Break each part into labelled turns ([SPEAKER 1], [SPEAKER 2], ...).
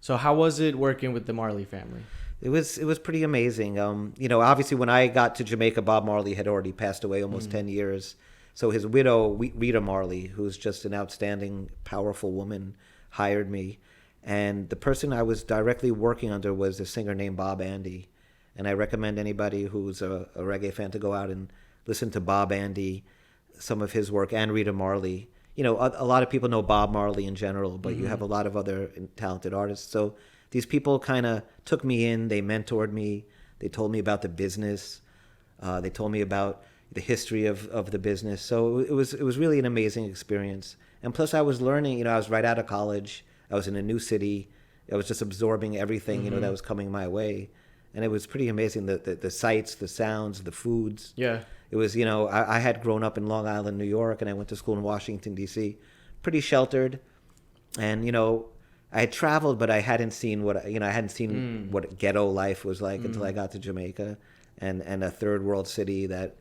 [SPEAKER 1] So how was it working with the Marley family?
[SPEAKER 2] It was pretty amazing. Obviously when I got to Jamaica, Bob Marley had already passed away almost 10 years. So his widow, Rita Marley, who's just an outstanding, powerful woman, hired me. And the person I was directly working under was a singer named Bob Andy. And I recommend anybody who's a reggae fan to go out and listen to Bob Andy, some of his work, and Rita Marley. A lot of people know Bob Marley in general, but you have a lot of other talented artists. So these people kind of took me in. They mentored me. They told me about the business. They told me about the history of the business. So it was really an amazing experience. And plus I was learning, I was right out of college. I was in a new city. I was just absorbing everything, that was coming my way. And it was pretty amazing, the sights, the sounds, the foods.
[SPEAKER 1] Yeah.
[SPEAKER 2] It was, I had grown up in Long Island, New York, and I went to school in Washington, D.C., pretty sheltered. And, I had traveled, but I hadn't seen what ghetto life was like until I got to Jamaica and a third world city that,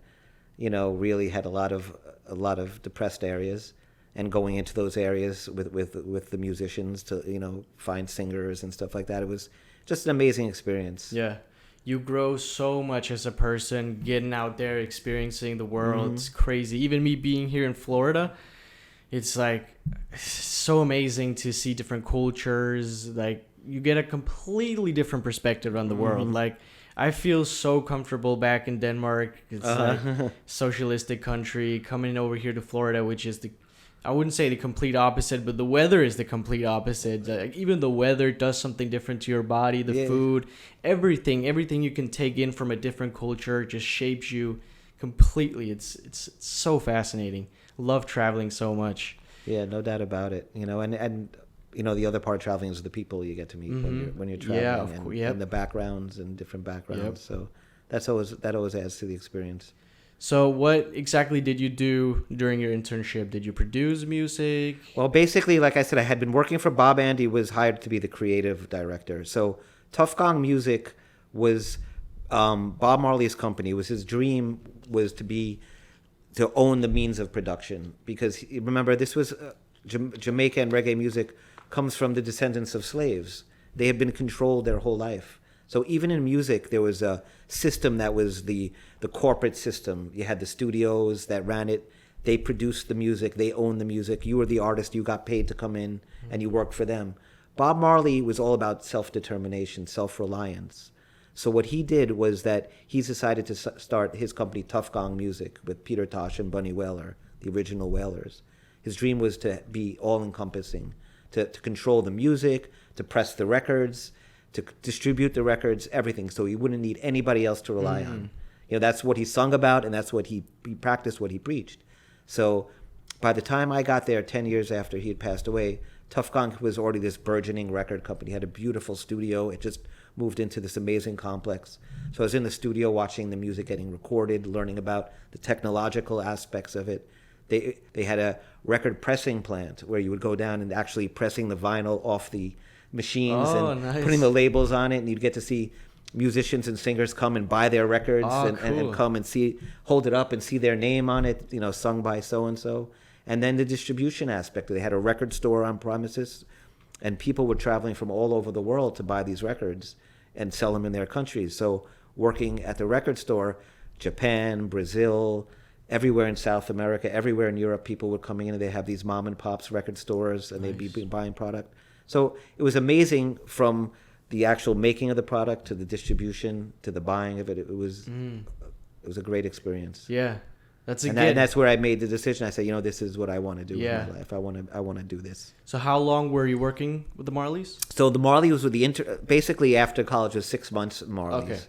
[SPEAKER 2] really had a lot of depressed areas. And going into those areas with the musicians to, find singers and stuff like that. It was just an amazing experience.
[SPEAKER 1] Yeah. You grow so much as a person, getting out there, experiencing the world. It's crazy. Even me being here in Florida, it's like so amazing to see different cultures. Like you get a completely different perspective on the world. Like I feel so comfortable back in Denmark. It's like socialistic country, coming over here to Florida, which is I wouldn't say the complete opposite, but the weather is the complete opposite. Like, even the weather does something different to your body, the food, everything you can take in from a different culture just shapes you completely. It's so fascinating. Love traveling so much.
[SPEAKER 2] Yeah, no doubt about it. And the other part of traveling is the people you get to meet when you're traveling, and the backgrounds and different backgrounds. So that always adds to the experience.
[SPEAKER 1] So what exactly did you do during your internship? Did you produce music?
[SPEAKER 2] Well, basically, like I said, I had been working for Bob Andy, was hired to be the creative director. So Tough Gong Music was Bob Marley's company. It was his dream was to own the means of production. Because remember, this was Jamaica and reggae music comes from the descendants of slaves. They had been controlled their whole life. So even in music, there was a system that was the corporate system. You had the studios that ran it. They produced the music. They owned the music. You were the artist. You got paid to come in, and you worked for them. Bob Marley was all about self-determination, self-reliance. So what he did was that he decided to start his company, Tough Gong Music, with Peter Tosh and Bunny Wailer, the original Wailers. His dream was to be all-encompassing, to control the music, to press the records, to distribute the records, everything, so he wouldn't need anybody else to rely on. That's what he sung about, and that's what he practiced, what he preached. So by the time I got there, 10 years after he had passed away, Tough Gong was already this burgeoning record company. It had a beautiful studio. It just moved into this amazing complex. So I was in the studio watching the music getting recorded, learning about the technological aspects of it. They had a record pressing plant where you would go down and actually pressing the vinyl off the machines and putting the labels on it, and you'd get to see musicians and singers come and buy their records and come and hold it up and see their name on it, sung by so-and-so. And then the distribution aspect. They had a record store on premises, and people were traveling from all over the world to buy these records and sell them in their countries. So working at the record store, Japan, Brazil, everywhere in South America, everywhere in Europe, people were coming in and they have these mom and pops record stores, and they'd be buying product. So it was amazing from the actual making of the product to the distribution to the buying of it. It was a great experience.
[SPEAKER 1] Yeah,
[SPEAKER 2] and that's where I made the decision. I said, this is what I want to do in my life. I want to do this.
[SPEAKER 1] So how long were you working with the Marleys?
[SPEAKER 2] So the Marleys was with basically after college was 6 months at Marleys.
[SPEAKER 1] Okay.